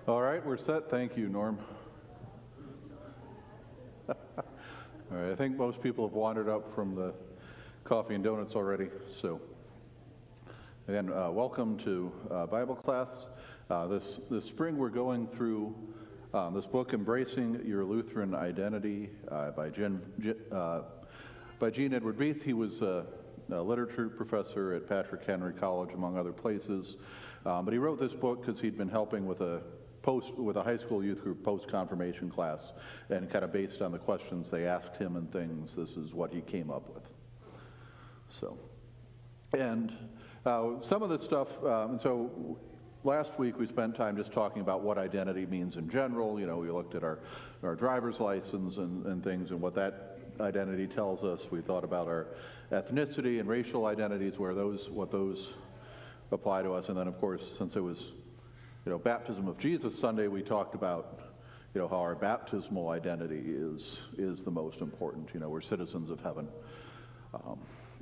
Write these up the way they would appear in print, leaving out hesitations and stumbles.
All right, we're set. Thank you, Norm. All right, I think most people have wandered up from the coffee and donuts already. So, again, welcome to Bible class. This spring we're going through this book, Embracing Your Lutheran Identity, by Gene Edward Veith. He was a literature professor at Patrick Henry College, among other places. But he wrote this book because he'd been helping with a high school youth group post-confirmation class, and kind of based on the questions they asked him and things, this is what he came up with. So, and some of this stuff, so last week we spent time just talking about what identity means in general. You know, we looked at our driver's license and things and what that identity tells us. We thought about our ethnicity and racial identities, what those apply to us. And then, of course, since it was, Baptism of Jesus Sunday, we talked about, how our baptismal identity is the most important. We're citizens of heaven,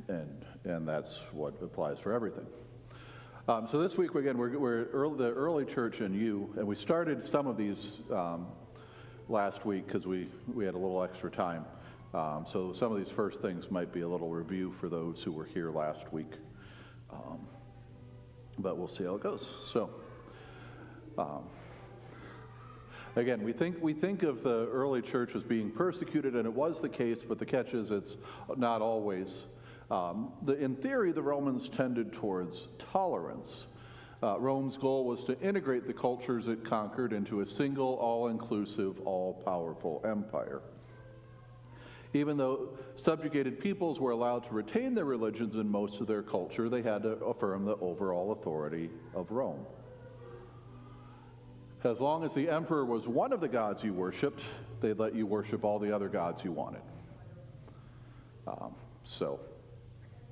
and that's what applies for everything. So this week, again, we're the early church in you, and we started some of these last week because we had a little extra time. So some of these first things might be a little review for those who were here last week, but we'll see how it goes. So. Again, we think of the early church as being persecuted, and it was the case, but the catch is it's not always. In theory, the Romans tended towards tolerance. Rome's goal was to integrate the cultures it conquered into a single, all-inclusive, all-powerful empire. Even though subjugated peoples were allowed to retain their religions and most of their culture, they had to affirm the overall authority of Rome. As long as the emperor was one of the gods you worshipped, they'd let you worship all the other gods you wanted. So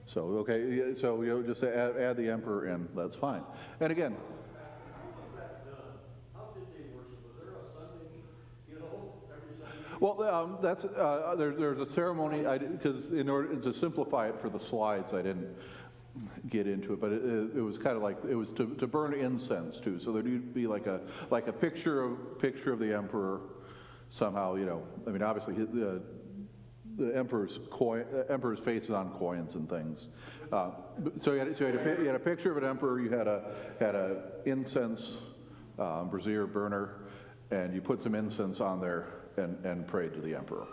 just add the emperor in, that's fine. And again, how did they worship? Was there a Sunday, every Sunday? well, that's there's a ceremony. Because in order to simplify it for the slides, I didn't get into it, but it was kind of like it was to burn incense too. So there'd be like a picture of the emperor somehow. I mean, obviously the emperor's face is on coins and things. So you had a picture of an emperor. You had a incense brazier burner, and you put some incense on there and prayed to the emperor.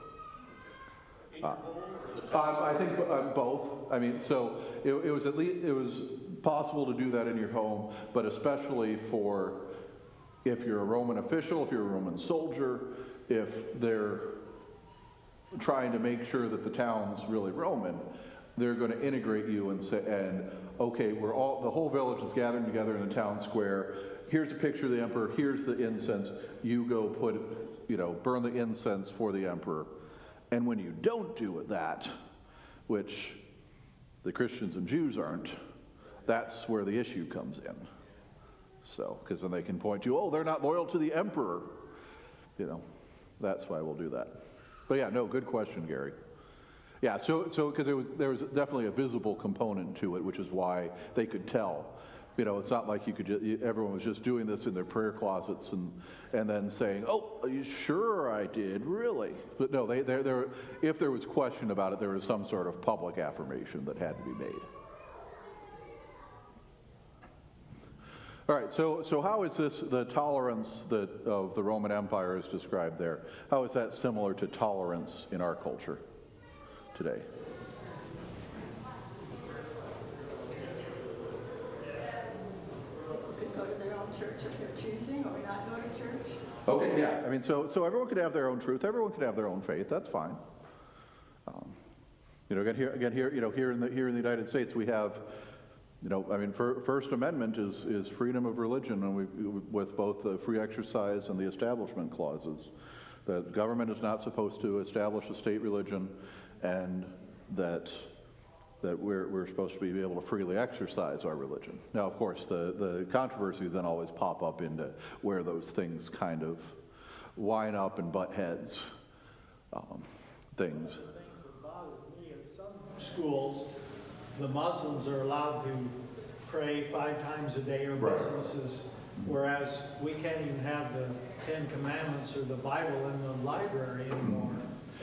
I think both. I mean, so it was possible to do that in your home, but especially for if you're a Roman official, if you're a Roman soldier, if they're trying to make sure that the town's really Roman, they're going to integrate you and say, okay, the whole village is gathering together in the town square. Here's a picture of the emperor. Here's the incense. You go burn the incense for the emperor. And when you don't do that, which the Christians and Jews aren't, that's where the issue comes in. So, because then they can point to, they're not loyal to the emperor. That's why we'll do that. But yeah, no, good question, Gary. Yeah, so because there was definitely a visible component to it, which is why they could tell. It's not like everyone was just doing this in their prayer closets and then saying, are you sure I did, really? But no, if there was question about it, there was some sort of public affirmation that had to be made. All right, so how is the tolerance of the Roman Empire is described there? How is that similar to tolerance in our culture today? Go to their own church if they're choosing, or not go to church. Okay, yeah. I mean, so everyone could have their own truth. Everyone could have their own faith. That's fine. Again here in the United States, we have, First Amendment is freedom of religion, and with both the free exercise and the establishment clauses, the government is not supposed to establish a state religion, and that we're supposed to be able to freely exercise our religion. Now, of course, the controversies then always pop up into where those things kind of line up and butt heads. Things. One of the things that bothers me in some schools, the Muslims are allowed to pray 5 times a day or Right. businesses, whereas we can't even have the 10 Commandments or the Bible in the library anymore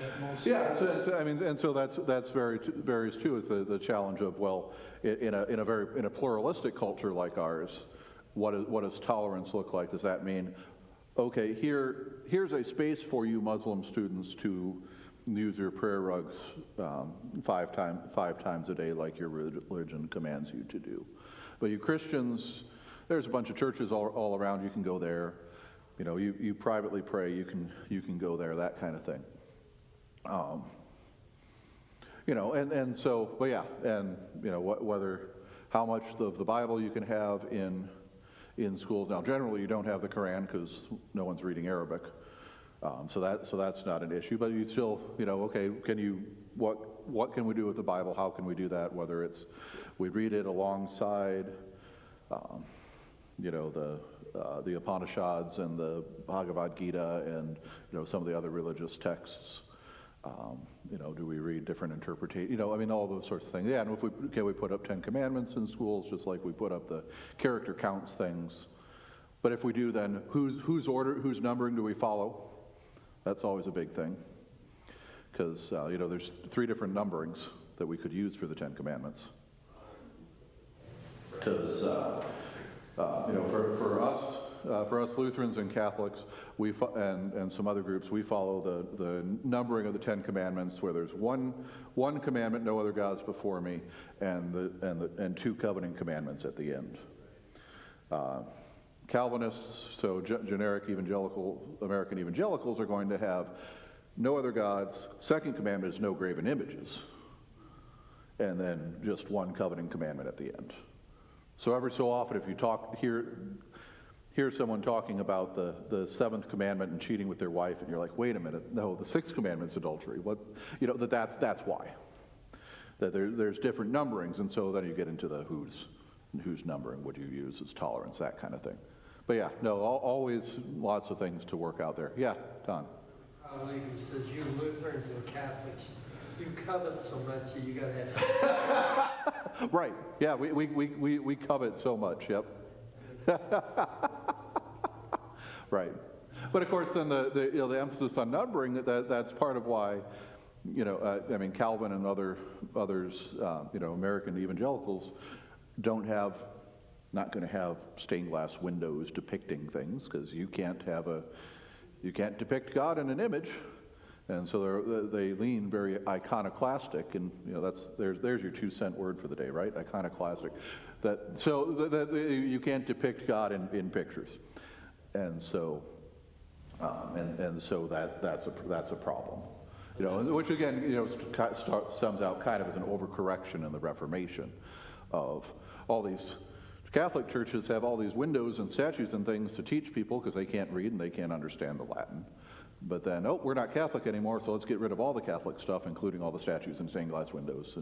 at most. Yeah, I mean, and so that's varies too. Is the challenge of, well, in a pluralistic culture like ours, what does tolerance look like? Does that mean, okay, here's a space for you Muslim students to use your prayer rugs 5 times a day, like your religion commands you to do. But you Christians, there's a bunch of churches all around. You can go there. You know, you privately pray. You can go there. That kind of thing. You know, and so, but yeah, and you know how much of the Bible you can have in schools. Now, generally, you don't have the Quran because no one's reading Arabic. So that's not an issue, but you still, you know, okay, what can we do with the Bible? How can we do that? Whether it's we read it alongside, you know, the Upanishads and the Bhagavad Gita and, you know, some of the other religious texts. You know, do we read different interpretations? You know, I mean, all those sorts of things. Yeah, and can we put up 10 Commandments in schools, just like we put up the character counts things? But if we do, then whose numbering do we follow? That's always a big thing, because you know, there's 3 different numberings that we could use for the 10 Commandments. Because you know, for us Lutherans and Catholics, and some other groups, we follow the numbering of the 10 Commandments, where there's one commandment, no other gods before me, and 2 covenant commandments at the end. Calvinists, so generic American evangelicals, are going to have no other gods. Second commandment is no graven images, and then just 1 covenant commandment at the end. So every so often, if you hear someone talking about the 7th commandment and cheating with their wife, and you're like, wait a minute, no, the 6th commandment's adultery. What, you know, that's why. That there's different numberings, and so then you get into the whose numbering would you use as tolerance, that kind of thing. But yeah, no, always lots of things to work out there. Yeah, Don. Colleague who says you Lutherans and Catholics, you covet so much that you got to have. Right. Yeah, we covet so much. Yep. Right. But of course, then the you know, the emphasis on numbering, that's part of why, you know, I mean, Calvin and others, you know, American evangelicals not going to have stained glass windows depicting things, because you can't depict God in an image, and so they lean very iconoclastic, and you know, there's your 2-cent word for the day, right? Iconoclastic. So you can't depict God in pictures, and so so that's a problem. You know, which again, you know, sums out kind of as an overcorrection in the Reformation of all these Catholic churches have all these windows and statues and things to teach people because they can't read and they can't understand the Latin. But then, oh, we're not Catholic anymore, so let's get rid of all the Catholic stuff, including all the statues and stained glass windows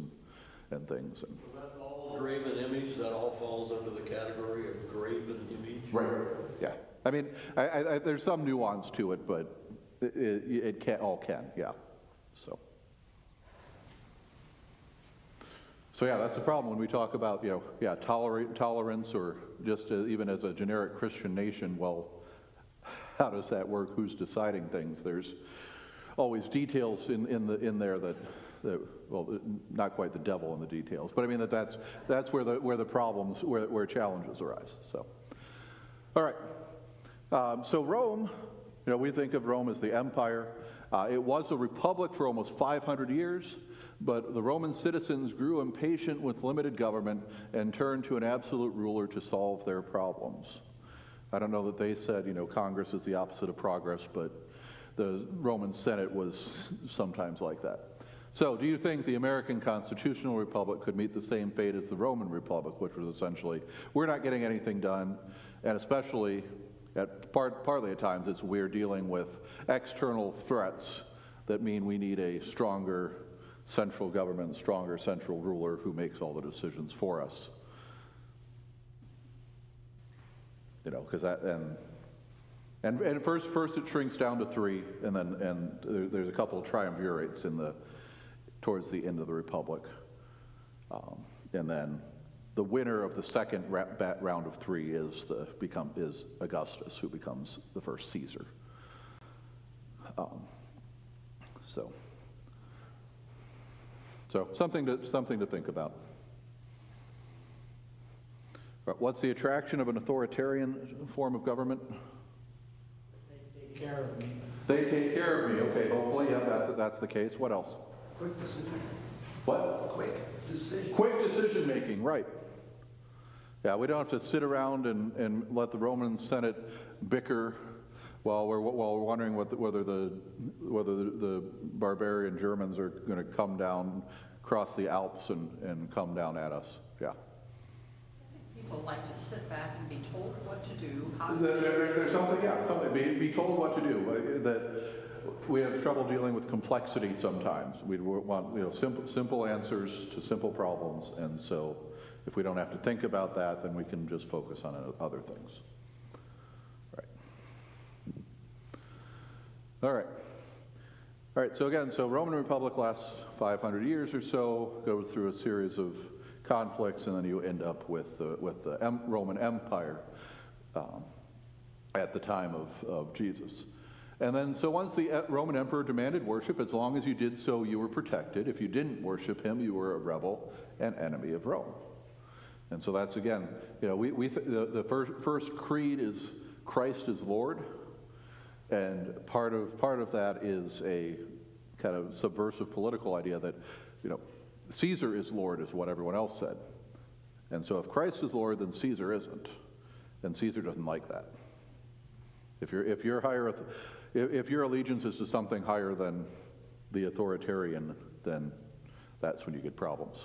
and things. So that's all graven image, that all falls under the category of graven image? Right. Yeah. I mean, there's some nuance to it, but it all can, yeah. So yeah, that's the problem when we talk about, you know, yeah, tolerance, or just even as a generic Christian nation. Well, how does that work? Who's deciding things? There's always details in there that well, not quite the devil in the details, but I mean that's where the problems, where challenges arise. So, all right. So Rome, you know, we think of Rome as the empire. It was a republic for almost 500 years. But the Roman citizens grew impatient with limited government and turned to an absolute ruler to solve their problems. I don't know that they said, you know, Congress is the opposite of progress, but the Roman Senate was sometimes like that. So do you think the American constitutional republic could meet the same fate as the Roman Republic, which was essentially, we're not getting anything done, and especially, partly at times, it's we're dealing with external threats that mean we need a stronger central government, stronger central ruler who makes all the decisions for us. You know, because that, and first it shrinks down to 3, and then there's a couple of triumvirates towards the end of the Republic, and then the winner of the second round of three is Augustus, who becomes the first Caesar. So something to think about. What's the attraction of an authoritarian form of government? They take care of me. They take care of me. Okay, hopefully, yeah, that's the case. What else? Quick decision. What? Quick decision. Quick decision making, right. Yeah, we don't have to sit around and let the Roman Senate bicker while we're wondering whether the barbarian Germans are going to come down, cross the Alps and come down at us. Yeah. People like to sit back and be told what to do. How to There's something, be told what to do. That we have trouble dealing with complexity sometimes. We want simple answers to simple problems, and so if we don't have to think about that, then we can just focus on other things. Right. All right. So again, Roman Republic lasts 500 years or so, goes through a series of conflicts, and then you end up with the Roman Empire at the time of Jesus. And then, so once the Roman emperor demanded worship, as long as you did so, you were protected. If you didn't worship him, you were a rebel and enemy of Rome. And so that's, again, the first creed is Christ is Lord, and part of that is a kind of subversive political idea that, Caesar is Lord is what everyone else said. And so if Christ is Lord, then Caesar isn't. And Caesar doesn't like that. If your allegiance is to something higher than the authoritarian, then that's when you get problems.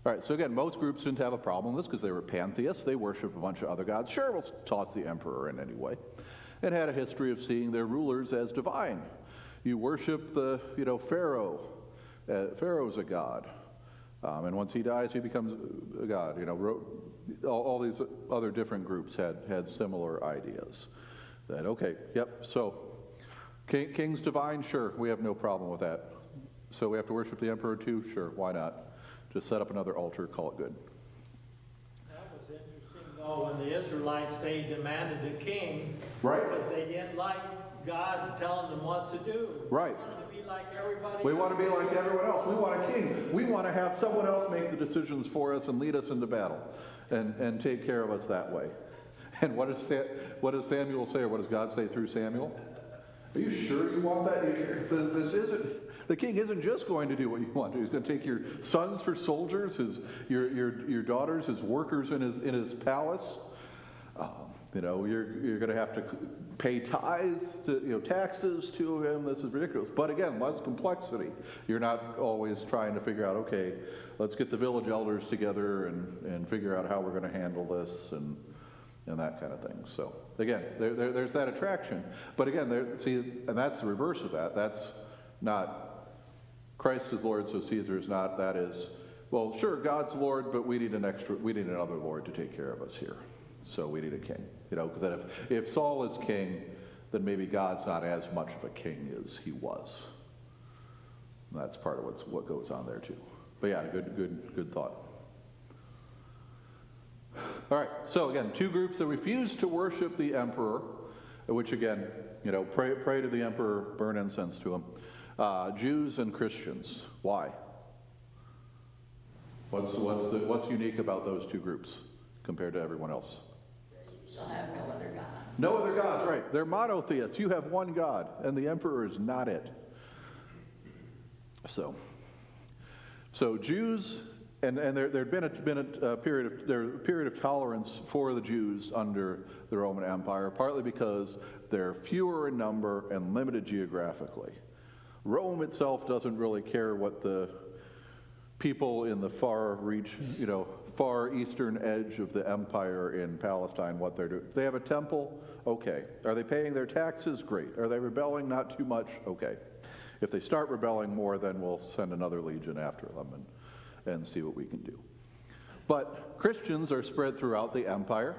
All right, so again, most groups didn't have a problem with this because they were pantheists. They worshiped a bunch of other gods. Sure, we'll toss the emperor in anyway. And had a history of seeing their rulers as divine. You worship the, Pharaoh. Pharaoh's a god. And once he dies, he becomes a god. All these other different groups had similar ideas. That, okay, yep, so king's divine, sure, we have no problem with that. So we have to worship the emperor too? Sure, why not? Just set up another altar, call it good. That was interesting, though, when the Israelites, they demanded a king. Right. Because they didn't like God telling them what to do. Right. They wanted to be like everybody else. We want to be like everyone else. We want a king. We want to have someone else make the decisions for us and lead us into battle and take care of us that way. And what does Samuel say, or what does God say through Samuel? Are you sure you want that? The king isn't just going to do what you want to do. He's going to take your sons for soldiers, your daughters as workers in his palace. You're going to have to pay tithes to taxes to him. This is ridiculous. But again, less complexity. You're not always trying to figure out, okay, let's get the village elders together and figure out how we're going to handle this and that kind of thing. So again, there's that attraction. But again, and that's the reverse of that. That's not Christ is Lord, so Caesar is not. That is, well, sure, God's Lord, but we need another Lord to take care of us here. So we need a king. That if Saul is king, then maybe God's not as much of a king as he was. And that's part of what goes on there too. But yeah, good thought. All right, so again, two groups that refuse to worship the emperor, which again, pray to the emperor, burn incense to him. Jews and Christians. Why? What's unique about those two groups compared to everyone else? You shall have no other God. No other gods, right. They're monotheists. You have one God, and the emperor is not it. So Jews, and there'd been a period of tolerance for the Jews under the Roman Empire, partly because they're fewer in number and limited geographically. Rome itself doesn't really care what the people in the far eastern edge of the empire in Palestine, what they're doing. If they have a temple, okay. Are they paying their taxes? Great. Are they rebelling? Not too much? Okay. If they start rebelling more, then we'll send another legion after them and see what we can do. But Christians are spread throughout the empire,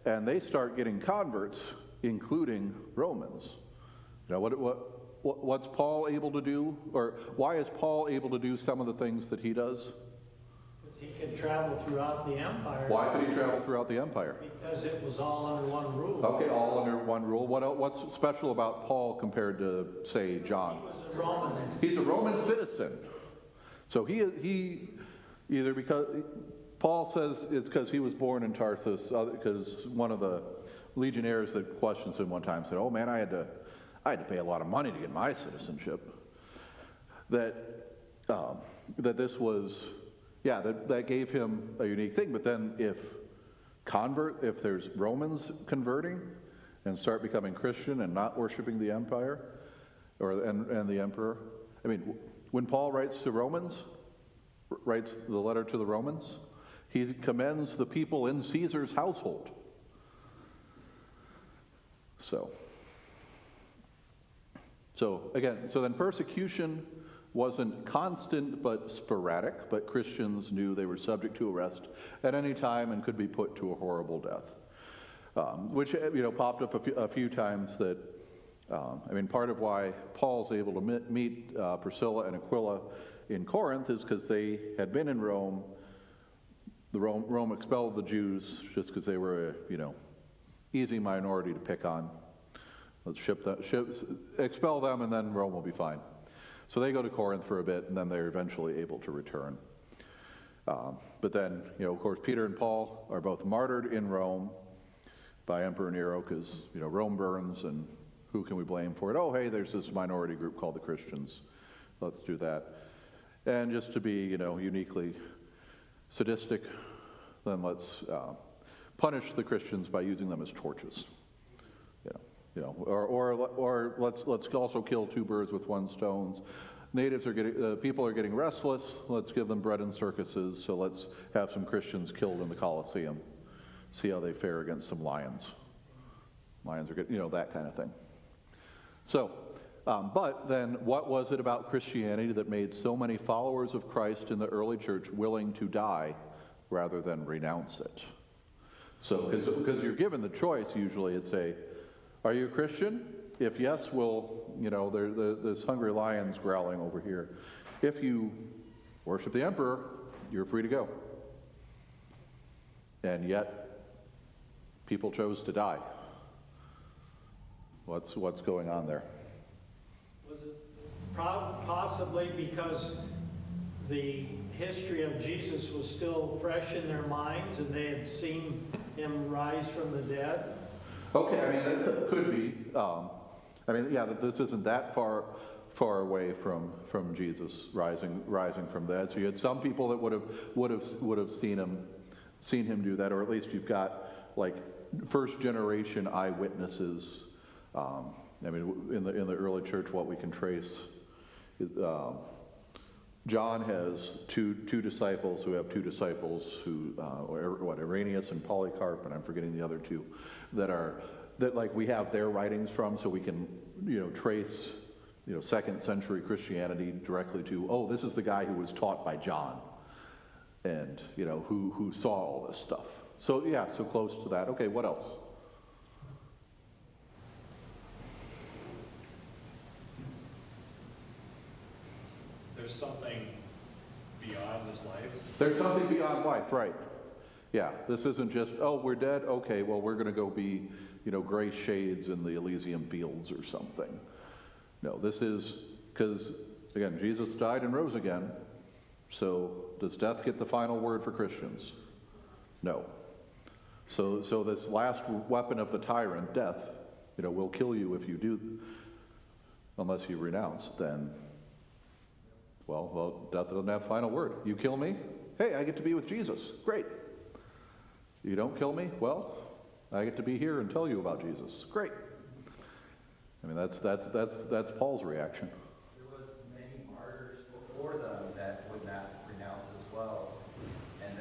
and they start getting converts, including Romans. What's Paul able to do, or why is Paul able to do some of the things that he does? Because he could travel throughout the empire. Why could he travel throughout the empire? Because it was all under one rule. Okay, all under one rule. What's special about Paul compared to, say, John? He was a Roman. He's a Roman citizen. So he either because Paul says it's because he was born in Tarsus, because one of the legionnaires that questions him one time said, "Oh man, I had to pay a lot of money to get my citizenship." That this was, that gave him a unique thing. But then if there's Romans converting and start becoming Christian and not worshiping the empire and the emperor, I mean, when Paul writes the letter to the Romans, he commends the people in Caesar's household. So then persecution wasn't constant but sporadic, but Christians knew they were subject to arrest at any time and could be put to a horrible death, which popped up a few times. That part of why Paul's able to meet Priscilla and Aquila in Corinth is because they had been in Rome. Rome expelled the Jews just because they were a easy minority to pick on. Let's expel them, and then Rome will be fine. So they go to Corinth for a bit, and then they're eventually able to return. But then, of course, Peter and Paul are both martyred in Rome by Emperor Nero because, Rome burns, and who can we blame for it? Oh, hey, there's this minority group called the Christians. Let's do that. And just to be, uniquely sadistic, then let's punish the Christians by using them as torches. Or let's also kill two birds with one stone. People are getting restless. Let's give them bread and circuses. So let's have some Christians killed in the Colosseum. See how they fare against some lions. Lions are good, that kind of thing. So, but then what was it about Christianity that made so many followers of Christ in the early church willing to die rather than renounce it? So, because you're given the choice, usually it's are you a Christian? If yes, there's hungry lions growling over here. If you worship the emperor, you're free to go. And yet, people chose to die. What's going on there? Was it possibly because the history of Jesus was still fresh in their minds and they had seen him rise from the dead? Okay, that could be. That this isn't that far away from Jesus rising from the dead. So you had some people that would have seen him do that, or at least you've got like first generation eyewitnesses. In the early church, what we can trace, John has two disciples who have two disciples who Irenaeus and Polycarp, and I'm forgetting the other two, that we have their writings from, so we can trace second century Christianity directly to, this is the guy who was taught by John, and who saw all this stuff. So so close to that. Okay, what else? There's something beyond this life. There's something beyond life, right? Yeah, this isn't just, we're dead, okay, well, we're going to go be, gray shades in the Elysium fields or something. No, this is, because, again, Jesus died and rose again, so does death get the final word for Christians? No. So this last weapon of the tyrant, death, will kill you if you do, unless you renounce, then, well, death doesn't have final word. You kill me, hey, I get to be with Jesus, great. You don't kill me? Well, I get to be here and tell you about Jesus. Great. That's Paul's reaction. There was many martyrs before them that would not renounce as well, and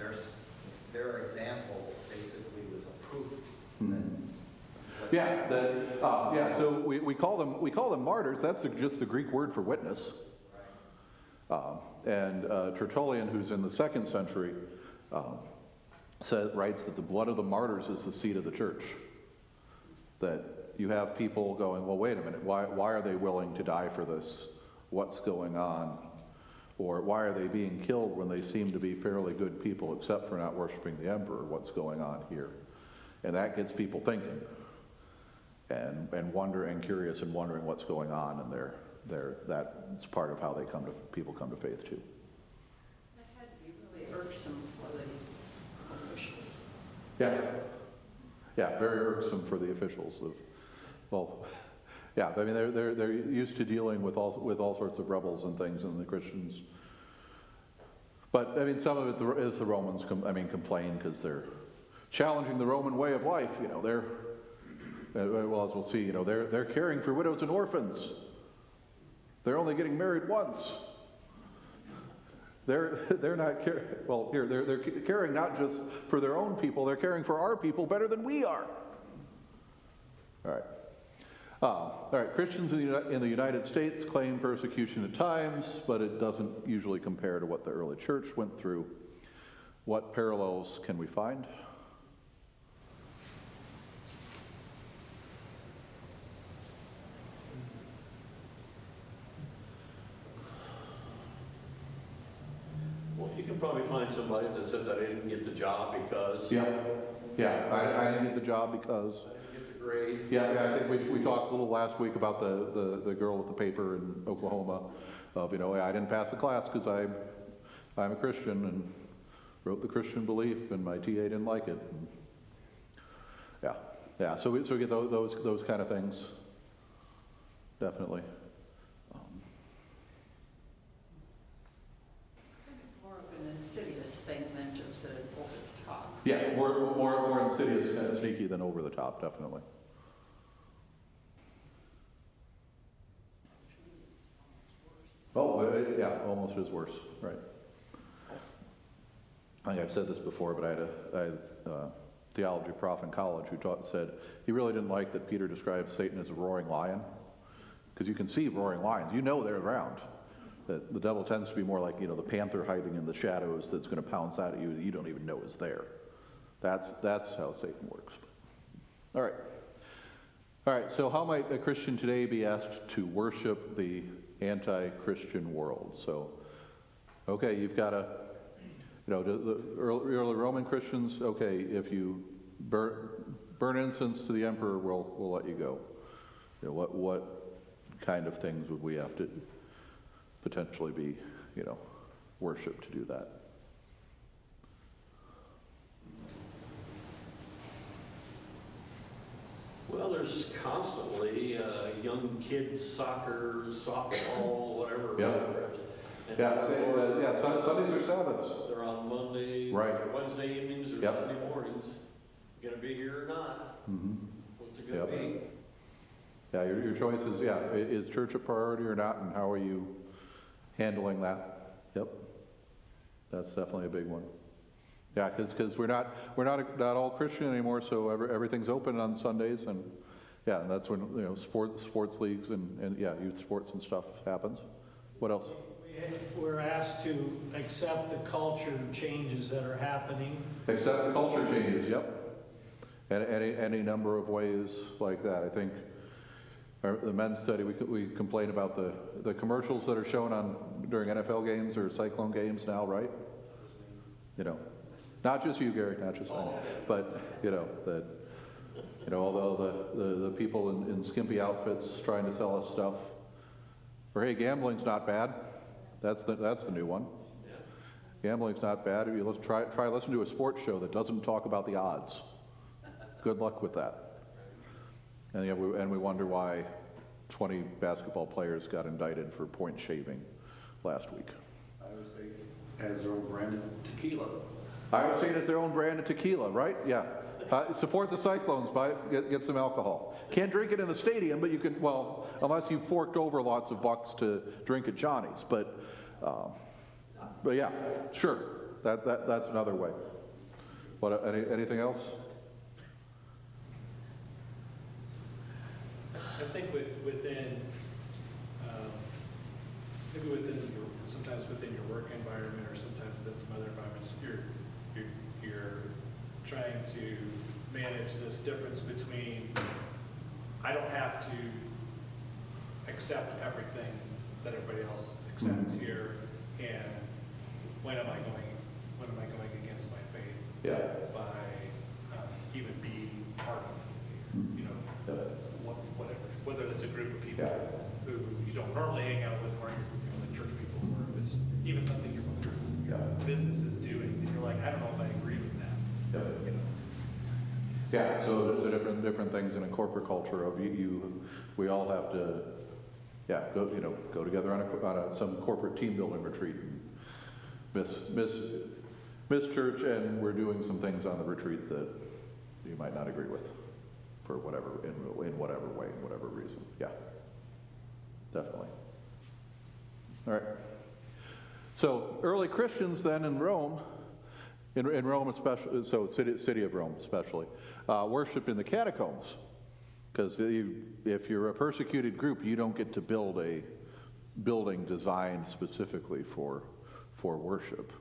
their example basically was a proof. So we call them martyrs. That's just the Greek word for witness. Right. And Tertullian, who's in the 2nd century, writes that the blood of the martyrs is the seed of the church. That you have people going, well, wait a minute, why are they willing to die for this? What's going on? Or why are they being killed when they seem to be fairly good people except for not worshiping the emperor? What's going on here? And that gets people thinking and wondering, curious and wondering what's going on, and that's part of how people come to faith too. That had to be really irksome for the officials. Yeah, very irksome for the officials yeah, I mean, they're used to dealing with all sorts of rebels and things, and the Christians. But I mean, some of it is the Romans complain because they're challenging the Roman way of life. You know, they're well, as we'll see, you know, they're caring for widows and orphans. They're only getting married once. They're not caring. Well, here they're caring not just for their own people. They're caring for our people better than we are. All right. All right, Christians in the United States claim persecution at times, but it doesn't usually compare to what the early church went through. What parallels can we find? Well, you can probably find somebody that said that I didn't get the job because. Yeah, I didn't get the job because. I didn't get the grade. Yeah, I think we talked a little last week about the girl with the paper in Oklahoma of, you know, I didn't pass the class because I'm a Christian and wrote the Christian belief and my TA didn't like it. And so we get those kind of things, definitely. It's kind of more of an insidious thing than just an over the top. Yeah, more insidious and sneaky than over the top, definitely. Oh, yeah, almost is worse, right. I think I've said this before, but I had a theology prof in college who said he really didn't like that Peter described Satan as a roaring lion, because you can see roaring lions. You know they're around. That the devil tends to be more like, you know, the panther hiding in the shadows that's going to pounce out at you that you don't even know is there. That's how Satan works. All right, so how might a Christian today be asked to worship the anti-Christian world? So, okay, you've got to, you know, the early Roman Christians, okay, if you burn incense to the emperor, we'll let you go. You know, what kind of things would we have to potentially be, you know, worshipped to do that? Well, there's constantly young kids, soccer, softball, whatever. Sundays or Sabbaths. They're on Monday, right. Wednesday evenings, or Sunday mornings. Going to be here or not? Mm-hmm. What's it going to be? Yeah, your choice is, is church a priority or not, and how are you handling that? Yep, that's definitely a big one. Yeah, because we're not all Christian anymore, so everything's open on Sundays, and that's when, you know, sports leagues and youth sports and stuff happens. What else? We're asked to accept the culture changes that are happening. Accept the culture changes. Yep. And any number of ways like that. I think the men's study, we complain about the commercials that are shown during NFL games or Cyclone games now, right? You know. Not just you, Gary, not just me, but, you know, that, you know, although the people in skimpy outfits trying to sell us stuff, or hey, gambling's not bad. That's the new one. Yeah. Gambling's not bad. If you try listen to a sports show that doesn't talk about the odds. Good luck with that. And we wonder why 20 basketball players got indicted for point shaving last week. Iowa State has their own brand of tequila. Iowa State has their own brand of tequila, right? Yeah. Support the Cyclones. Get some alcohol. Can't drink it in the stadium, but you can, well, unless you forked over lots of bucks to drink at Johnny's. But yeah, sure. That's another way. What? Anything else? I think within, maybe sometimes within your work environment, or sometimes within some other environments, you're trying to manage this difference between, I don't have to accept everything that everybody else accepts here, And when am I going against my faith? Yeah. By even being part of, you know, whatever, whether it's a group of people Yeah. who you don't normally hang out with, or you're like church people, or if it's even something your business is doing, and you're like, I don't know if I agree with that. Yeah. You know? Yeah, so there's the different things in a corporate culture of we all have to, go together on some corporate team building retreat. Miss church, and we're doing some things on the retreat that you might not agree with, for whatever, in whatever way, whatever reason. Yeah, definitely. All right. So early Christians then in Rome, in Rome especially, so city of Rome especially, worshiped in the catacombs, because if you're a persecuted group, you don't get to build a building designed specifically for worship.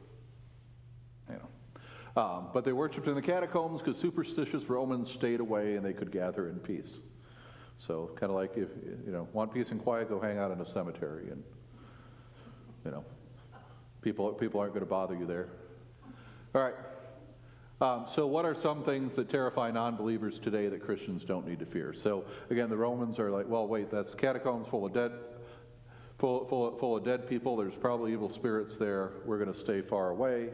You know, but they worshipped in the catacombs because superstitious Romans stayed away and they could gather in peace. So kind of like if want peace and quiet, go hang out in a cemetery, and people aren't going to bother you there. All right. So what are some things that terrify non-believers today that Christians don't need to fear? So again, the Romans are like, well, wait, that's catacombs full of dead people. There's probably evil spirits there. We're going to stay far away.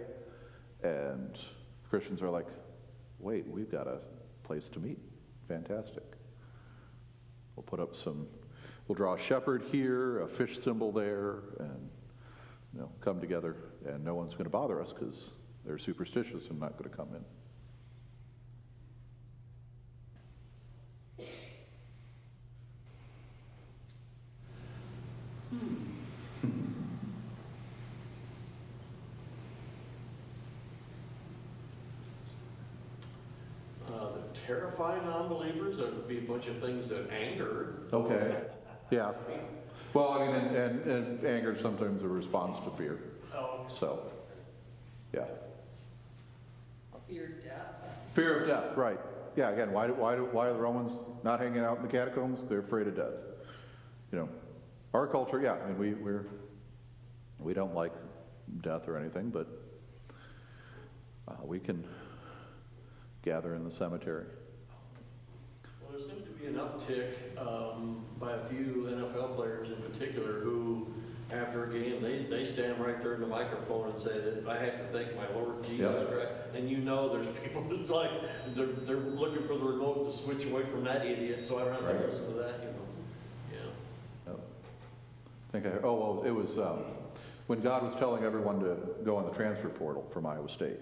And Christians are like, wait, we've got a place to meet. Fantastic. We'll draw a shepherd here, a fish symbol there, and come together, and no one's going to bother us because they're superstitious and not going to come in. That terrify non-believers, there would be a bunch of things that anger. Okay. Yeah. Well, I mean, and anger is sometimes a response to fear. Oh. So, yeah. Fear of death. Fear of death, right. Yeah, again, why are the Romans not hanging out in the catacombs? They're afraid of death. Our culture, yeah, I mean, we don't like death or anything, but we can gather in the cemetery. Well, there seemed to be an uptick by a few NFL players in particular who, after a game, they stand right there in the microphone and say that I have to thank my Lord Jesus Christ. And there's people that's like, they're looking for the remote to switch away from that idiot, so I don't have to listen to that, Yeah. Yep. It was when God was telling everyone to go on the transfer portal from Iowa State,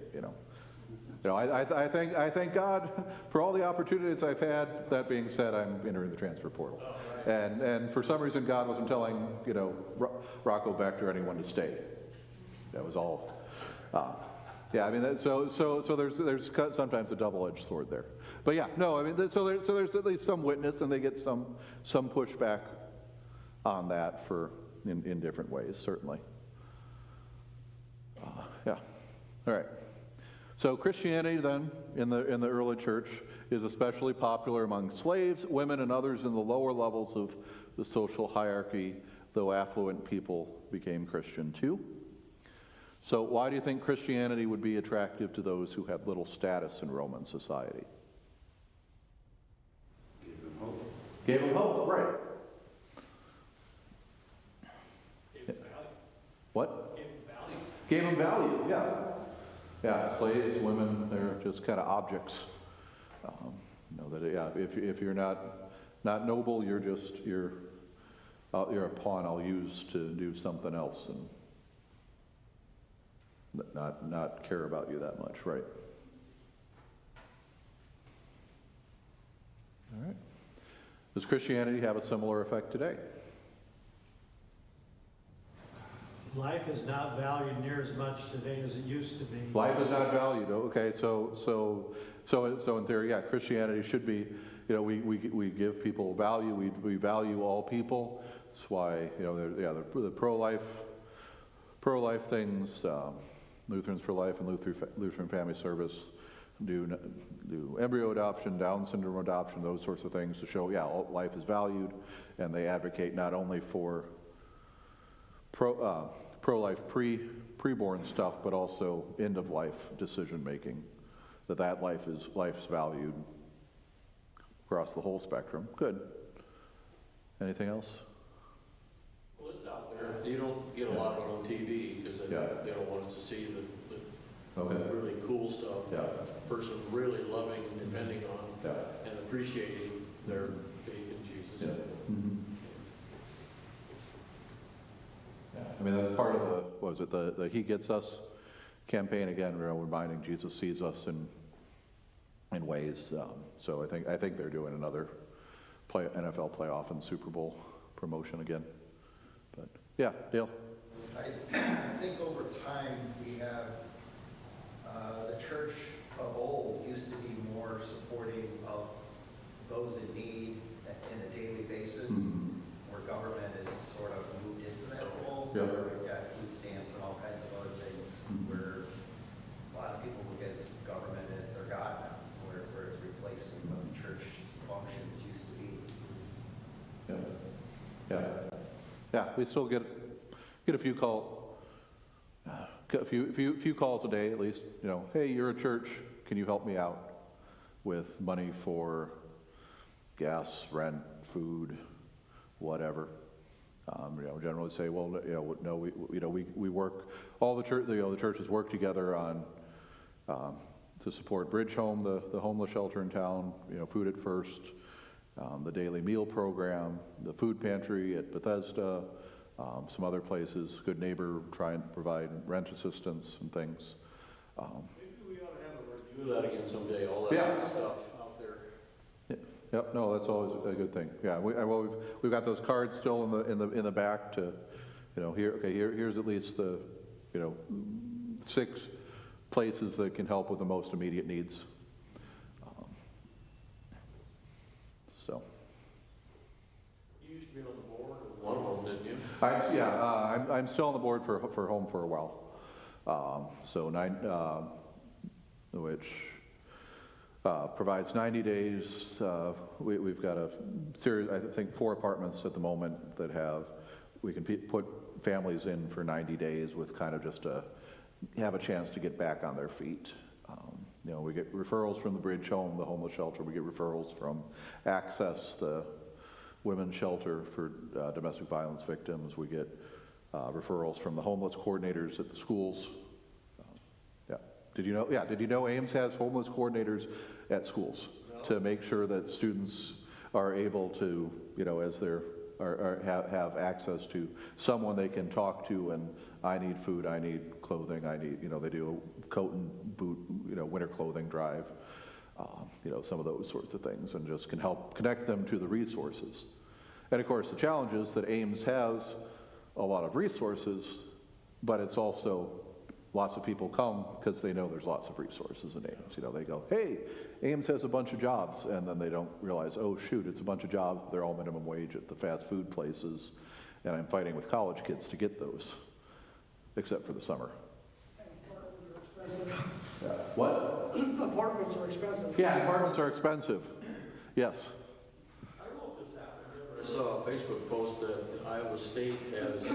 I thank God for all the opportunities I've had. That being said, I'm entering the transfer portal. Oh, right. And for some reason, God wasn't telling, Rocco Becht or anyone to stay. That was all. Yeah, I mean, so there's sometimes a double-edged sword there. But yeah, no, I mean, so there's at least some witness, and they get some pushback on that in different ways, certainly. Yeah. All right. So Christianity then, in the early church, is especially popular among slaves, women, and others in the lower levels of the social hierarchy, though affluent people became Christian too. So why do you think Christianity would be attractive to those who had little status in Roman society? Give them hope. Gave them hope, right. Gave them value. What? Gave them value. Gave them value, yeah. Yeah, slaves, women, they're just kind of objects. If you're not noble, you're a pawn I'll use to do something else and not care about you that much, right? All right. Does Christianity have a similar effect today? Life is not valued near as much today as it used to be. Life is not valued. Okay, so in theory, yeah, Christianity should be. We give people value. We value all people. That's why the pro-life things, Lutherans for Life and Lutheran Family Service do embryo adoption, Down syndrome adoption, those sorts of things to show all life is valued, and they advocate not only for pro-life preborn stuff, but also end-of-life decision-making, that life's valued across the whole spectrum. Good. Anything else? Well, it's out there. You don't get a lot of it on TV because they don't want us to see the really cool stuff. Yeah. Person really loving and depending on Yeah. and appreciating their faith in Jesus. Yeah. Mm-hmm. Yeah. I mean, that's part of the He Gets Us campaign, again, reminding Jesus sees us in ways. So I think they're doing another NFL playoff and Super Bowl promotion again. But yeah, Dale. I think over time we have, the church of old used to be more supporting of those in need in a daily basis, where government has sort of moved into that role. Yeah. Where we've got food stamps and all kinds of other things, where a lot of people look at government as their God now, where it's replacing what the church functions used to be. Yeah. We still get a few few calls a day at least. Hey, you're a church. Can you help me out with money for gas, rent, food, whatever? Generally say, well, no, we work. All the churches work together on to support Bridge Home, the homeless shelter in town. Food at First, the daily meal program, the food pantry at Bethesda, some other places. Good Neighbor trying to provide rent assistance and things. Maybe we ought to have a review of that again someday. All that stuff out there. Yep. No, that's always a good thing. Yeah. We've got those cards still in the back to, here's at least the, 6 places that can help with the most immediate needs. So. You used to be on the board of one of them, didn't you? I'm still on the board for Home for a while. Which provides 90 days. We've got a series, I think 4 apartments at the moment that we can put families in for 90 days with kind of just have a chance to get back on their feet. We get referrals from the Bridge Home, the homeless shelter. We get referrals from Access, the women's shelter for domestic violence victims. We get referrals from the homeless coordinators at the schools. Did you know Ames has homeless coordinators at schools to make sure that students are able to, as have access to someone they can talk to, and I need food, I need clothing, they do a coat and boot, winter clothing drive, some of those sorts of things, and just can help connect them to the resources. And of course, the challenge is that Ames has a lot of resources, but it's also lots of people come because they know there's lots of resources in Ames. They go, hey, Ames has a bunch of jobs, and then they don't realize, oh shoot, it's a bunch of jobs, they're all minimum wage at the fast food places, and I'm fighting with college kids to get those, except for the summer. Apartments are expensive. What? Apartments are expensive. Yeah, apartments are expensive. Yes. I don't know if this happened yet, but I saw a Facebook post that Iowa State has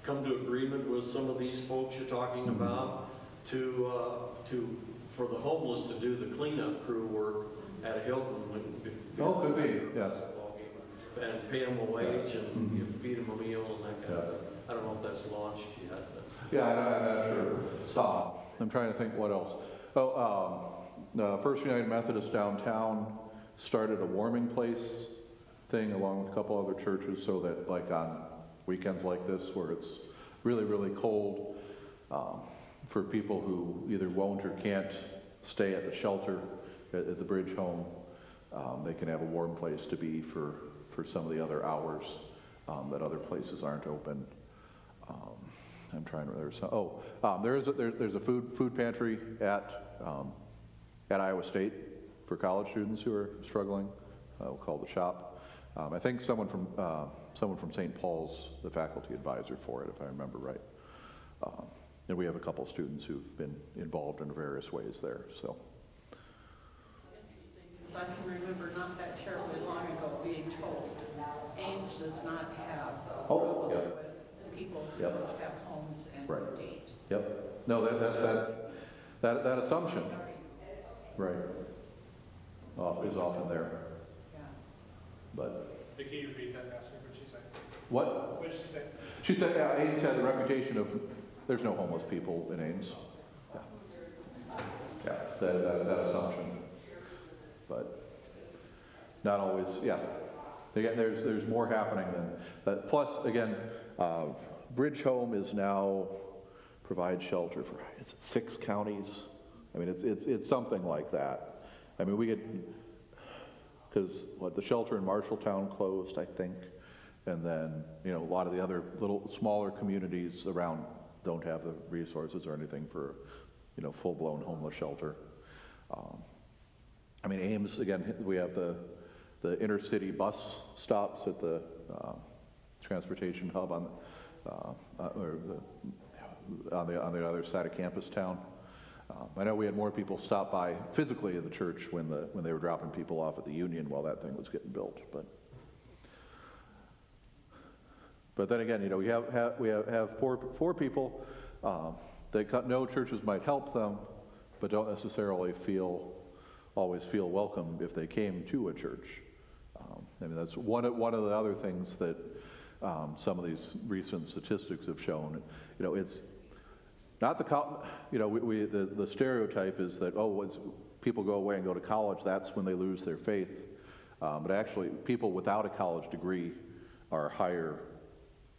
come to agreement with some of these folks you're talking about for the homeless to do the cleanup crew work at a Hilton. Could be, yes. And pay them a wage and feed them a meal and that kind of thing. I don't know if that's launched yet. But I'm not sure. I'm trying to think what else. First United Methodist downtown started a warming place thing along with a couple other churches, so that like on weekends like this where it's really, really cold, for people who either won't or can't stay at the shelter at the Bridge Home, they can have a warm place to be for some of the other hours that other places aren't open. I'm trying to. There's a food pantry at Iowa State for college students who are struggling. Called the Shop. I think someone from St. Paul's the faculty advisor for it, if I remember right. And we have a couple students who've been involved in various ways there. So. It's interesting, because I can remember not that terribly long ago being told Ames does not have a problem with people who don't have homes. homes and Right. no date. Yep. No, that assumption, right, is often there, Yeah. but, Can you repeat that, Pastor? What did she say? what? What did she say? She said, yeah, Ames had the reputation of, there's no homeless people in Ames. Yeah, that assumption. But not always, yeah. Again, there's more happening than that. Plus, again, Bridge Home is now provides shelter for, is it 6 counties? I mean, it's something like that. I mean, we get, because the shelter in Marshalltown closed, I think, and then, a lot of the other little smaller communities around don't have the resources or anything for, full-blown homeless shelter. I mean, Ames, again, we have the intercity bus stops at the transportation hub on the other side of campus town. I know we had more people stop by physically at the church when they were dropping people off at the Union while that thing was getting built. But then again, we have poor people that know churches might help them, but don't necessarily always feel welcome if they came to a church. I mean, that's one of the other things that some of these recent statistics have shown. It's not the stereotype is that, once people go away and go to college, that's when they lose their faith. But actually, people without a college degree are higher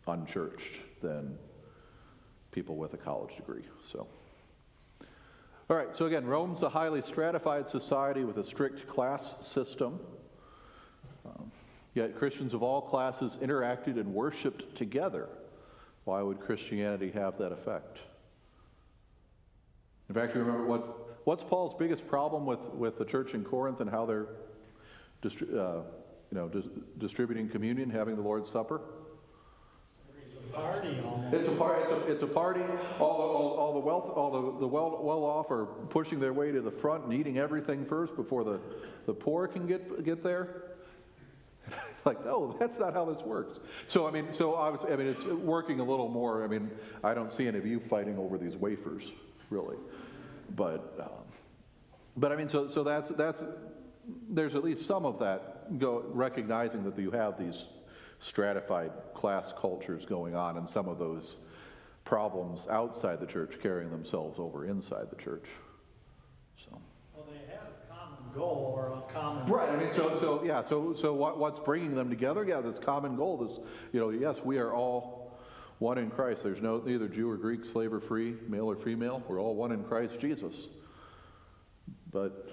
unchurched than people with a college degree. So, all right. So again, Rome's a highly stratified society with a strict class system. Yet Christians of all classes interacted and worshipped together. Why would Christianity have that effect? In fact, you remember what's Paul's biggest problem with the church in Corinth and how they're distributing communion, having the Lord's Supper? Party almost. It's a party. All the well-off are pushing their way to the front and eating everything first before the poor can get there. Like, no, that's not how this works. So it's working a little more. I mean, I don't see any of you fighting over these wafers, really. But I mean, so that's there's at least some of that recognizing that you have these stratified class cultures going on, and some of those problems outside the church carrying themselves over inside the church. So. Well, they have a common goal or a common. Right. I mean, so what's bringing them together? Yeah, this common goal. This, yes, we are all one in Christ. There's neither Jew or Greek, slave or free, male or female. We're all one in Christ Jesus. But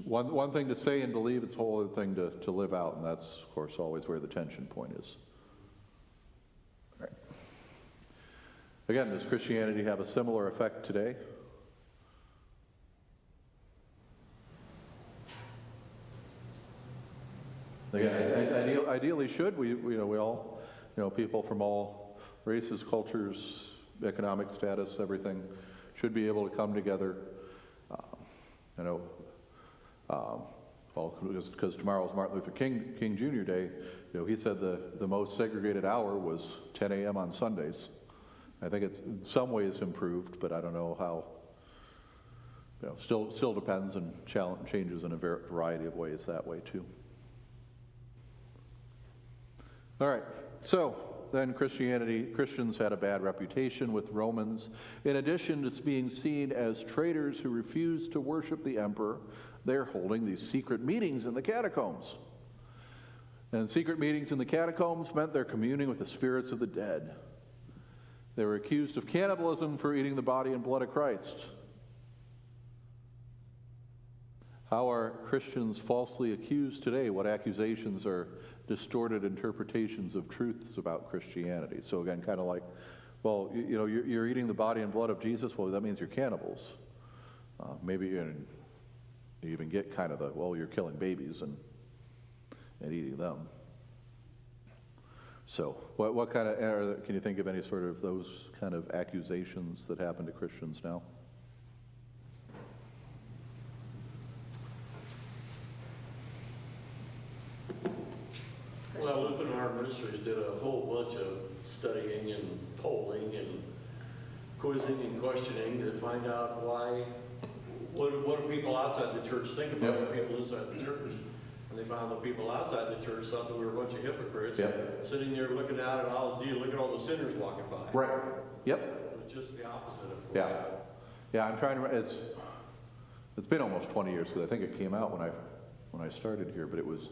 one thing to say and believe, it's a whole other thing to live out, and that's, of course, always where the tension point is. All right. Again, does Christianity have a similar effect today? Again, ideally should. We all, people from all races, cultures, economic status, everything, should be able to come together. Because tomorrow's Martin Luther King Jr. Day, he said the most segregated hour was 10 a.m. on Sundays. I think it's in some ways improved, but I don't know how. Still depends and changes in a variety of ways that way too. All right, so then Christians had a bad reputation with Romans. In addition to being seen as traitors who refused to worship the emperor, they're holding these secret meetings in the catacombs. And secret meetings in the catacombs meant they're communing with the spirits of the dead. They were accused of cannibalism for eating the body and blood of Christ. How are Christians falsely accused today? What accusations are distorted interpretations of truths about Christianity? So again, kind of like, well, you're eating the body and blood of Jesus. Well, that means you're cannibals. Maybe you even get kind of you're killing babies and eating them. So what kind of, can you think of any sort of those kind of accusations that happen to Christians now? Well, Lutheran Art Ministries did a whole bunch of studying and polling and quizzing and questioning to find out what do people outside the church think about the people inside the church? And they found that people outside the church thought that we were a bunch of hypocrites, sitting there looking out at look at all the sinners walking by. Right. Yep. It was just the opposite of Yeah. Yeah, I'm trying to, it's been almost 20 years, because I think it came out when I started here, but it was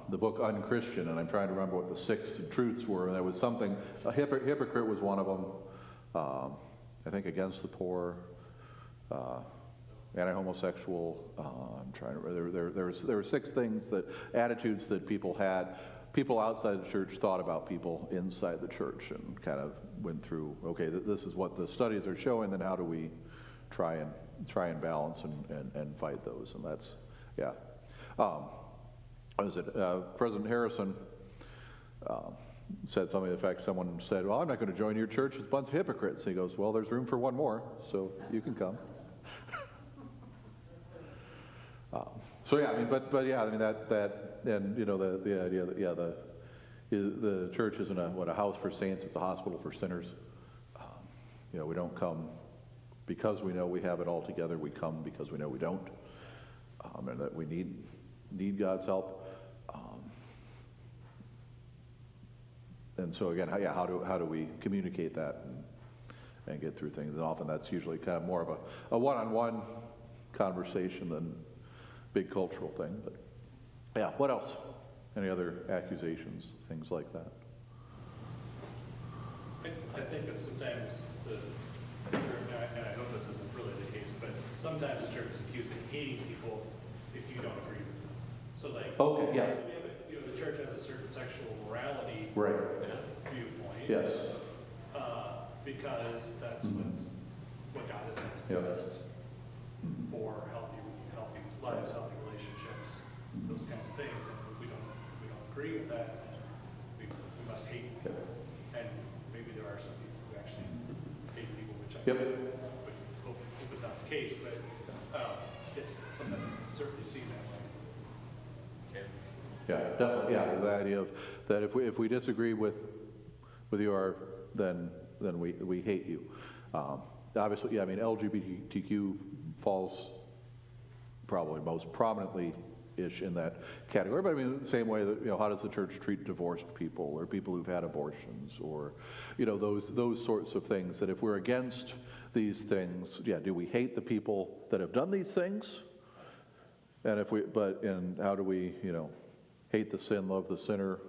the book Unchristian, and I'm trying to remember what the 6 truths were, and there was something, hypocrite was one of them, I think against the poor, anti-homosexual, I'm trying to remember, there were 6 things, attitudes that people had, people outside the church thought about people inside the church, and kind of went through, okay, this is what the studies are showing, then how do we try and balance and fight those, and that's, yeah. What is it? President Harrison said something to the effect, someone said, well, I'm not going to join your church, it's a bunch of hypocrites. And he goes, well, there's room for one more, so you can come. So yeah, I mean, but yeah, I mean that, and you know, the idea that, yeah, the church isn't a house for saints, it's a hospital for sinners. You know, we don't come because we know we have it all together, we come because we know we don't, and that we need God's help. And so again, how do we communicate that and get through things? And often that's usually kind of more of a one-on-one conversation than big cultural thing. But yeah, what else? Any other accusations, things like that? I think that sometimes the church, and I hope this isn't really the case, but sometimes the church is accused of hating people if you don't agree with them. So like, okay, yeah. So we have the church has a certain sexual morality viewpoint. Yes. Because that's what God has said is best for healthy lives, healthy relationships, those kinds of things. And if we don't agree with that, we must hate people. And maybe there are some people who actually hate people, which I would hope is not the case, but it's something that's certainly seen that way. Yeah, definitely. Yeah, the idea of that if we disagree with you, then we hate you. Obviously, yeah. I mean, LGBTQ falls probably most prominently-ish in that category. But I mean, the same way that, you know, how does the church treat divorced people or people who've had abortions, or, you know, those sorts of things. That if we're against these things, yeah, do we hate the people that have done these things? And and how do we, you know, hate the sin, love the sinner,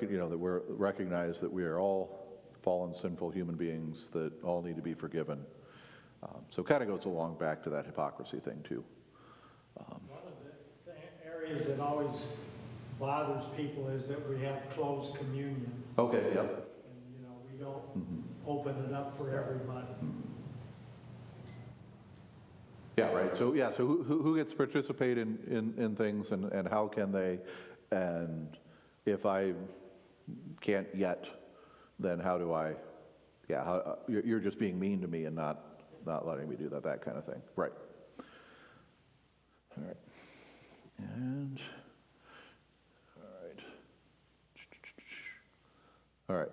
you know, that we're recognize that we are all fallen, sinful human beings that all need to be forgiven. So it kind of goes along back to that hypocrisy thing too. One of the areas that always bothers people is that we have closed communion. Okay, yep. And, you know, we don't open it up for everybody. Yeah, right. So yeah, so who gets to participate in things, and how can they? And if I can't yet, then how do I? Yeah, you're just being mean to me and not letting me do that kind of thing. Right. All right. And all right.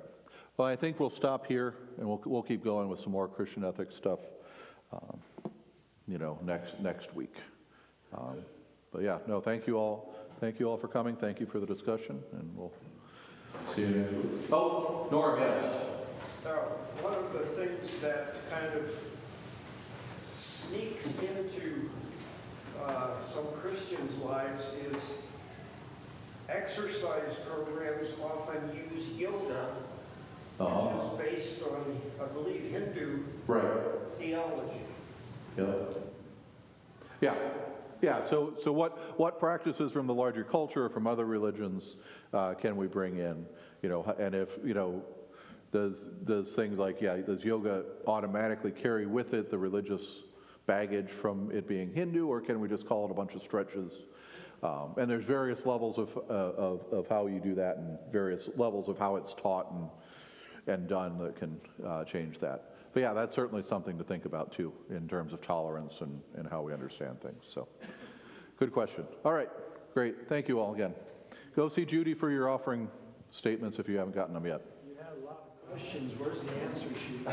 Well, I think we'll stop here, and we'll keep going with some more Christian ethics stuff. You know, next week. But yeah, no, thank you all. Thank you all for coming. Thank you for the discussion, and we'll see you next week. Oh, Norm, yes. Now, one of the things that kind of sneaks into some Christians' lives is exercise programs often use yoga, which is based on, I believe, Hindu theology. Yeah. So what practices from the larger culture or from other religions can we bring in? You know, and if, you know, does things like, does yoga automatically carry with it the religious baggage from it being Hindu, or can we just call it a bunch of stretches? And there's various levels of how you do that, and various levels of how it's taught and done that can change that. But yeah, that's certainly something to think about too, in terms of tolerance and how we understand things. So, good question. All right, great. Thank you all again. Go see Judy for your offering statements if you haven't gotten them yet. You had a lot of questions. Where's the answer sheet?